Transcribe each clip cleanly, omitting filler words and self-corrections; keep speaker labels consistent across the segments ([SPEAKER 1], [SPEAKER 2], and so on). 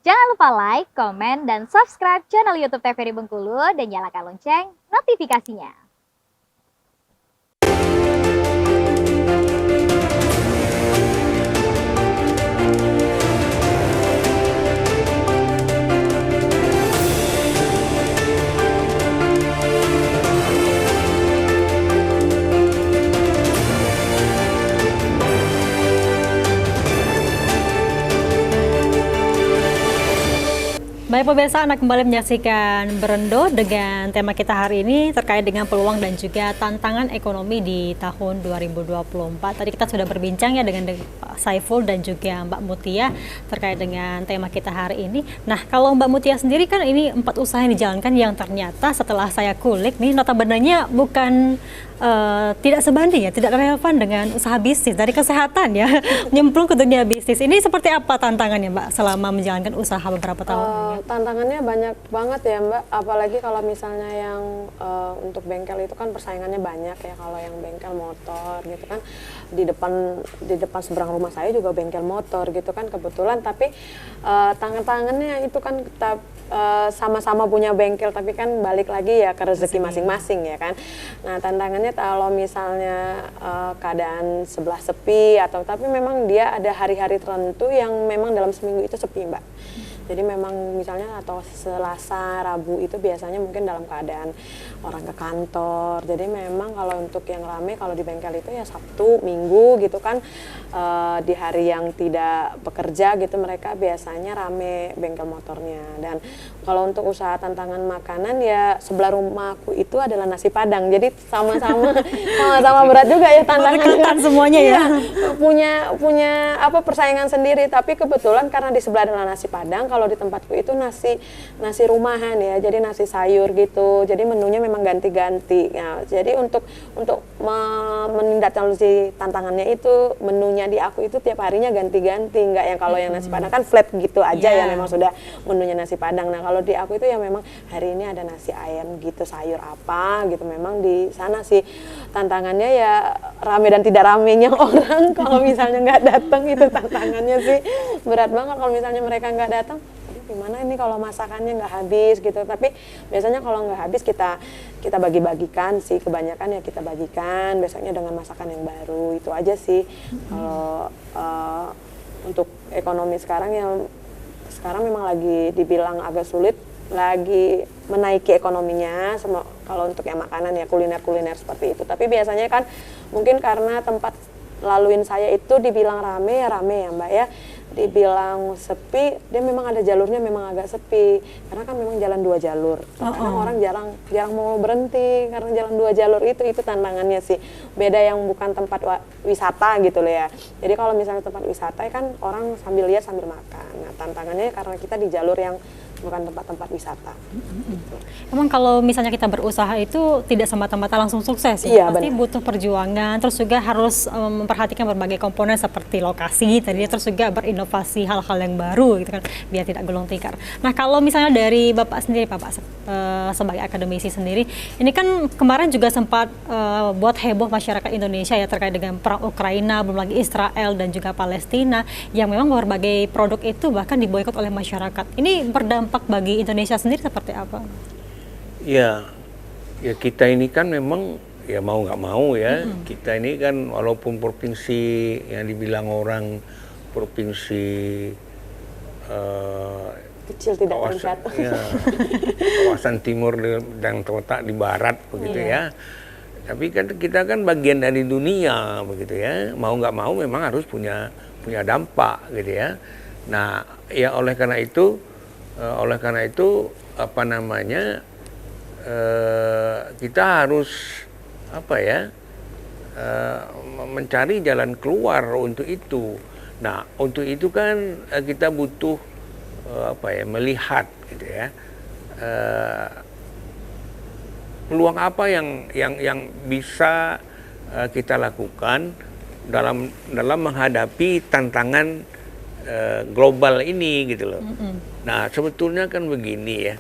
[SPEAKER 1] Jangan lupa like, komen, dan subscribe channel YouTube TVRI Bengkulu dan nyalakan lonceng notifikasinya.
[SPEAKER 2] Baik pemirsa, Anda kembali menyaksikan Berendo dengan tema kita hari ini terkait dengan peluang dan juga tantangan ekonomi di tahun 2024. Tadi kita sudah berbincang ya dengan Pak Saiful dan juga Mbak Mutia terkait dengan tema kita hari ini. Nah, kalau Mbak Mutia sendiri kan ini 4 usaha yang dijalankan yang ternyata setelah saya kulik nih notabene bukan tidak sebanding ya, tidak relevan dengan usaha bisnis dari kesehatan ya, nyemplung ke dunia bisnis. Ini seperti apa tantangannya Mbak selama menjalankan usaha beberapa tahun ini?
[SPEAKER 3] Tantangannya banyak banget ya Mbak, apalagi kalau misalnya yang untuk bengkel itu kan persaingannya banyak ya. Kalau yang bengkel motor gitu kan, di depan seberang rumah saya juga bengkel motor gitu kan kebetulan, tapi tantangannya itu kan kita sama-sama punya bengkel, tapi kan balik lagi ya ke rezeki masing-masing ya kan. Nah tantangannya kalau misalnya keadaan sebelah sepi tapi memang dia ada hari-hari tertentu yang memang dalam seminggu itu sepi Mbak. Jadi memang misalnya atau Selasa, Rabu itu biasanya mungkin dalam keadaan orang ke kantor. Jadi memang kalau untuk yang rame kalau di bengkel itu ya Sabtu, Minggu gitu kan, di hari yang tidak bekerja gitu mereka biasanya rame bengkel motornya. Dan kalau untuk usaha tantangan makanan ya sebelah rumahku itu adalah nasi Padang. Jadi sama-sama berat juga ya tantangannya.
[SPEAKER 2] Semuanya ya.
[SPEAKER 3] Punya apa persaingan sendiri, tapi kebetulan karena di sebelah adalah nasi Padang, kalau di tempatku itu nasi rumahan ya, jadi nasi sayur gitu. Jadi menunya memang ganti-ganti. Nah, jadi untuk menindaklanjuti tantangannya itu menunya di aku itu tiap harinya ganti-ganti, nggak yang kalau yang nasi Padang kan flat gitu aja ya memang sudah menunya nasi Padang. Nah, kalau di aku itu ya memang hari ini ada nasi ayam gitu, sayur apa gitu. Memang di sana sih tantangannya ya rame dan tidak ramenya orang. Kalau misalnya nggak datang itu tantangannya sih berat banget kalau misalnya mereka nggak datang. Gimana ini kalau masakannya nggak habis gitu, tapi biasanya kalau nggak habis kita bagi-bagikan sih, kebanyakan ya kita bagikan besoknya dengan masakan yang baru. Itu aja sih. Kalau untuk ekonomi sekarang memang lagi dibilang agak sulit, lagi menaiki ekonominya kalau untuk yang makanan ya kuliner seperti itu. Tapi biasanya kan mungkin karena tempat laluin saya itu dibilang rame ya Mbak ya, dibilang sepi dia memang ada jalurnya memang agak sepi karena kan memang jalan 2 jalur. Kadang orang jarang mau berhenti karena jalan 2 jalur itu tantangannya sih. Beda yang bukan tempat wisata gitu loh ya. Jadi kalau misalnya tempat wisata kan orang sambil lihat sambil makan. Nah tantangannya karena kita di jalur yang bukan tempat-tempat wisata.
[SPEAKER 2] Emang kalau misalnya kita berusaha itu tidak semata-mata langsung sukses ya?
[SPEAKER 3] Iya,
[SPEAKER 2] pasti
[SPEAKER 3] benar.
[SPEAKER 2] butuh perjuangan, terus juga harus memperhatikan berbagai komponen seperti lokasi tadi, terus juga berinovasi hal-hal yang baru gitu kan, biar tidak gulung tikar. Nah kalau misalnya dari Bapak sendiri, Bapak sebagai akademisi sendiri, ini kan kemarin juga sempat buat heboh masyarakat Indonesia ya terkait dengan perang Ukraina, belum lagi Israel dan juga Palestina, yang memang berbagai produk itu bahkan diboikot oleh masyarakat. Ini berdampak bagi Indonesia sendiri seperti apa?
[SPEAKER 4] Ya kita ini kan memang ya mau nggak mau ya, kita ini kan walaupun provinsi yang dibilang orang provinsi
[SPEAKER 3] Kecil tidak terlihat.
[SPEAKER 4] Ya, kawasan timur dan terletak di barat begitu ya. Tapi kan kita kan bagian dari dunia begitu ya. Mau nggak mau memang harus punya dampak gitu ya. Nah, ya oleh karena itu apa namanya, kita harus mencari jalan keluar untuk itu. Nah, untuk itu kan kita butuh melihat gitu ya, peluang apa yang bisa kita lakukan dalam menghadapi tantangan global ini gitu loh. Nah sebetulnya kan begini ya,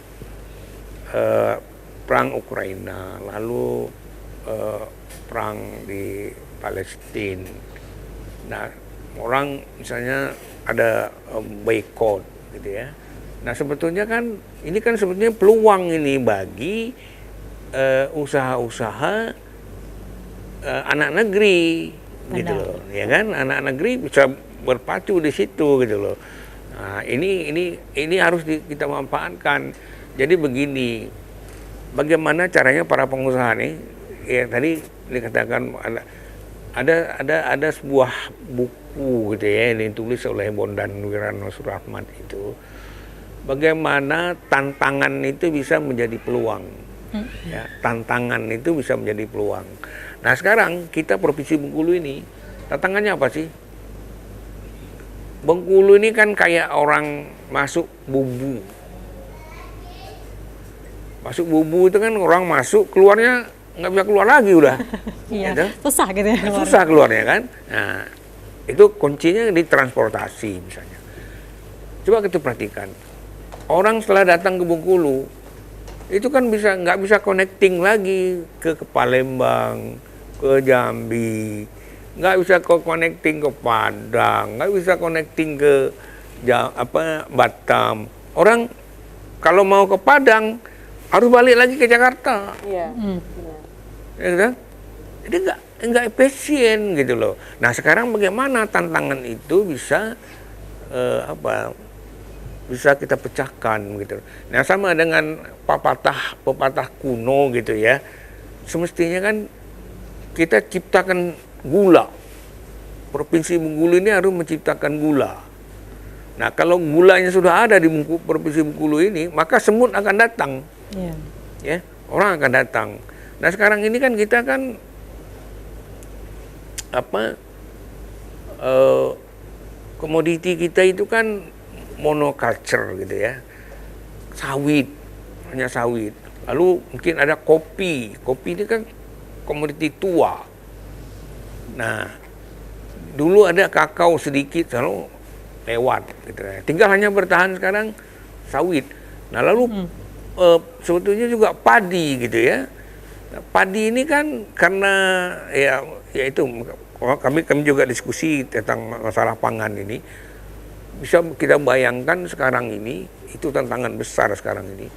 [SPEAKER 4] perang Ukraina, lalu perang di Palestina. Nah orang misalnya ada boykot gitu ya, Nah sebetulnya kan ini kan sebetulnya peluang ini bagi usaha-usaha anak negeri gitu
[SPEAKER 2] Benar.
[SPEAKER 4] loh, ya kan? Anak negeri bisa berpacu di situ gitu loh. Nah, ini harus kita manfaatkan. Jadi begini, bagaimana caranya para pengusaha nih? Ya tadi dikatakan ada sebuah buku gitu ya yang ditulis oleh Bondan Wirano Surahmat itu. Bagaimana tantangan itu bisa menjadi peluang. Ya, tantangan itu bisa menjadi peluang. Nah sekarang kita Provinsi Bengkulu ini tantangannya apa sih? Bengkulu ini kan kayak orang masuk bubu. Masuk bubu itu kan orang masuk, keluarnya nggak bisa keluar lagi udah.
[SPEAKER 2] Iya,
[SPEAKER 4] Gitu.
[SPEAKER 2] susah gitu ya.
[SPEAKER 4] Susah keluarnya kan. Nah itu kuncinya di transportasi misalnya. Coba kita perhatikan. Orang setelah datang ke Bengkulu itu kan nggak bisa connecting lagi ke Palembang, ke Jambi, nggak bisa connecting ke Padang, nggak bisa connecting ke Batam. Orang kalau mau ke Padang harus balik lagi ke Jakarta,
[SPEAKER 3] Iya. Benar.
[SPEAKER 4] ya kan? Jadi nggak efisien gitu loh. Nah sekarang bagaimana tantangan itu bisa bisa kita pecahkan gitu. Nah sama dengan pepatah kuno gitu ya. Semestinya kan kita ciptakan gula. Provinsi Bengkulu ini harus menciptakan gula. Nah kalau gulanya sudah ada di Provinsi Bengkulu ini, maka semut akan datang.
[SPEAKER 2] Iya.
[SPEAKER 4] Ya, orang akan datang. Nah sekarang ini kan kita kan komoditi kita itu kan monoculture gitu ya, sawit, hanya sawit. Lalu mungkin ada kopi ini kan komoditi tua. Nah dulu ada kakao sedikit selalu lewat gitu ya. Tinggal hanya bertahan sekarang sawit. Nah lalu sebetulnya juga padi gitu ya. Nah, padi ini kan karena ya itu kami juga diskusi tentang masalah pangan ini. Bisa kita bayangkan sekarang ini, itu tantangan besar sekarang ini.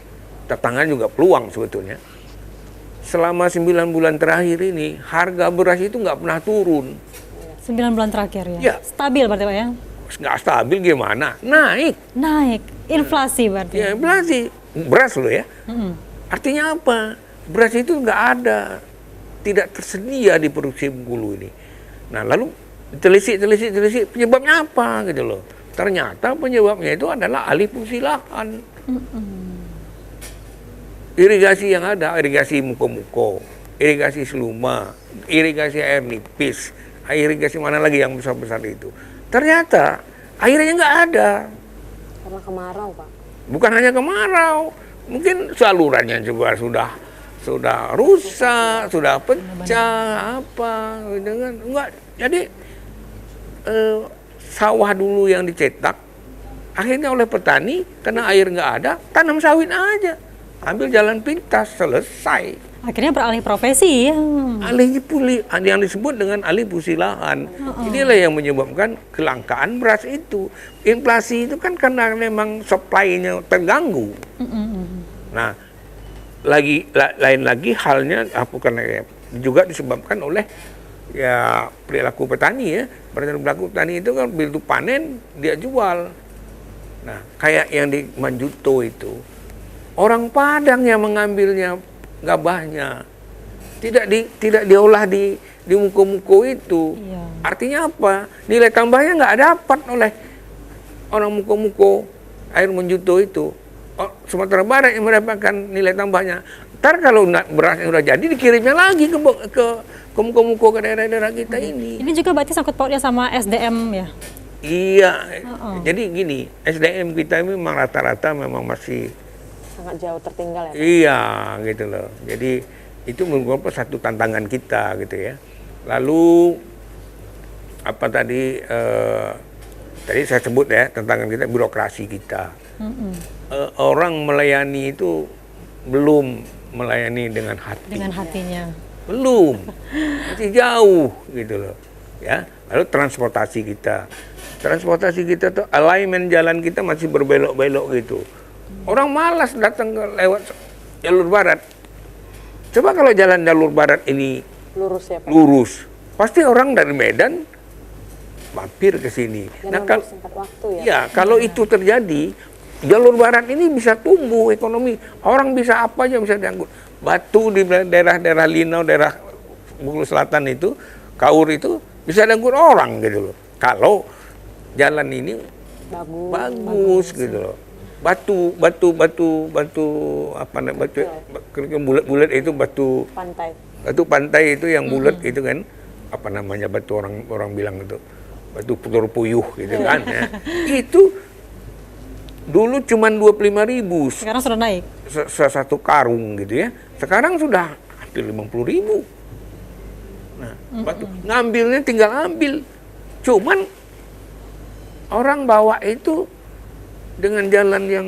[SPEAKER 4] Tantangan juga peluang sebetulnya. Selama 9 bulan terakhir ini, harga beras itu nggak pernah turun.
[SPEAKER 2] 9 bulan terakhir ya?
[SPEAKER 4] Ya.
[SPEAKER 2] Stabil berarti Pak ya?
[SPEAKER 4] Nggak stabil gimana? Naik.
[SPEAKER 2] Naik. Inflasi berarti?
[SPEAKER 4] Ya, inflasi. Beras loh ya. Artinya apa? Beras itu nggak ada. Tidak tersedia di produksi Bengkulu ini. Nah lalu telisik penyebabnya apa gitu loh. Ternyata penyebabnya itu adalah alih fungsi lahan. Irigasi yang ada, irigasi muko-muko, irigasi seluma, irigasi air nipis, irigasi mana lagi yang besar-besar itu. Ternyata airnya nggak ada.
[SPEAKER 3] Karena kemarau, Pak.
[SPEAKER 4] Bukan hanya kemarau, mungkin salurannya juga sudah rusak, sudah pecah, apa, dengan enggak. Jadi sawah dulu yang dicetak, akhirnya oleh petani karena air nggak ada, tanam sawit aja, ambil jalan pintas, selesai.
[SPEAKER 2] Akhirnya beralih profesi ya.
[SPEAKER 4] Yang disebut dengan alih fungsi lahan. Inilah yang menyebabkan kelangkaan beras itu. Inflasi itu kan karena memang supply-nya terganggu. Nah, lain lagi halnya juga disebabkan oleh ya perilaku petani ya. Perilaku petani itu kan begitu panen dia jual. Nah, kayak yang di Manjuto itu, orang Padang yang mengambilnya gabahnya, tidak diolah di muko-muko itu.
[SPEAKER 2] Iya.
[SPEAKER 4] Artinya apa? Nilai tambahnya nggak dapat oleh orang muko-muko air Manjuto itu. Sumatera Barat yang mendapatkan nilai tambahnya. Ntar kalau berasnya sudah jadi dikirimnya lagi ke muko-muko ke daerah-daerah kita ini.
[SPEAKER 2] Ini juga berarti sangkut pautnya sama SDM ya?
[SPEAKER 4] Iya. Jadi gini, SDM kita ini memang rata-rata memang masih
[SPEAKER 3] Sangat jauh tertinggal ya, Pak.
[SPEAKER 4] iya gitu loh. Jadi itu merupakan satu tantangan kita gitu ya. Lalu apa tadi saya sebut ya, tantangan kita birokrasi kita. Orang melayani itu belum melayani dengan hati.
[SPEAKER 2] Dengan hatinya.
[SPEAKER 4] Belum, masih jauh gitu loh. ya. Lalu transportasi kita tuh alignment jalan kita masih berbelok-belok gitu. Orang malas datang lewat jalur barat. Coba kalau jalan jalur barat ini
[SPEAKER 3] Lurus ya Pak.
[SPEAKER 4] lurus, pasti orang dari Medan mampir ke sini.
[SPEAKER 3] Dan
[SPEAKER 4] Nah, kalau
[SPEAKER 3] mempersingkat waktu ya.
[SPEAKER 4] ya, kalau itu terjadi, jalur barat ini bisa tumbuh ekonomi. Orang bisa apa aja bisa diangkut. Batu di daerah-daerah Linau, daerah Bengkulu Selatan itu, Kaur itu bisa diangkut orang gitu loh. Kalau jalan ini bagus gitu loh. Batu apa namanya, batu bulat-bulat itu batu pantai itu yang bulat itu kan, apa namanya, batu orang bilang itu batu putur puyuh gitu kan ya. Itu dulu cuman 25.000,
[SPEAKER 2] Sekarang sudah naik.
[SPEAKER 4] satu karung gitu ya. Sekarang sudah hampir 50.000. Nah, batu ngambilnya tinggal ambil. Cuman orang bawa itu dengan jalan yang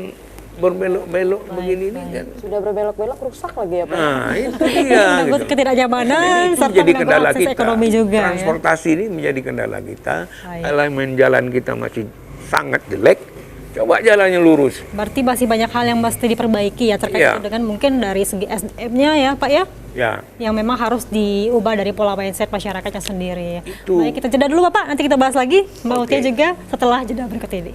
[SPEAKER 4] berbelok-belok begini ini kan.
[SPEAKER 3] Sudah berbelok-belok rusak lagi ya Pak.
[SPEAKER 4] Nah, itu dia
[SPEAKER 2] Takut
[SPEAKER 4] gitu.
[SPEAKER 2] ketidaknyamanan
[SPEAKER 4] Itu
[SPEAKER 2] serta
[SPEAKER 4] menjadi
[SPEAKER 2] mengganggu
[SPEAKER 4] kendala
[SPEAKER 2] akses
[SPEAKER 4] kita.
[SPEAKER 2] ekonomi juga ya.
[SPEAKER 4] Transportasi ini menjadi kendala kita.
[SPEAKER 2] Baik.
[SPEAKER 4] Elemen jalan kita masih sangat jelek. Coba jalannya lurus.
[SPEAKER 2] Berarti masih banyak hal yang mesti diperbaiki ya terkait
[SPEAKER 4] Iya.
[SPEAKER 2] dengan mungkin dari segi SDM-nya ya Pak ya,
[SPEAKER 4] Ya,
[SPEAKER 2] yang memang harus diubah dari pola mindset masyarakatnya sendiri.
[SPEAKER 4] Itu.
[SPEAKER 2] Baik, kita jeda dulu Bapak, nanti kita bahas lagi. Mbak
[SPEAKER 4] Oke.
[SPEAKER 2] Utia juga setelah jeda berikut ini.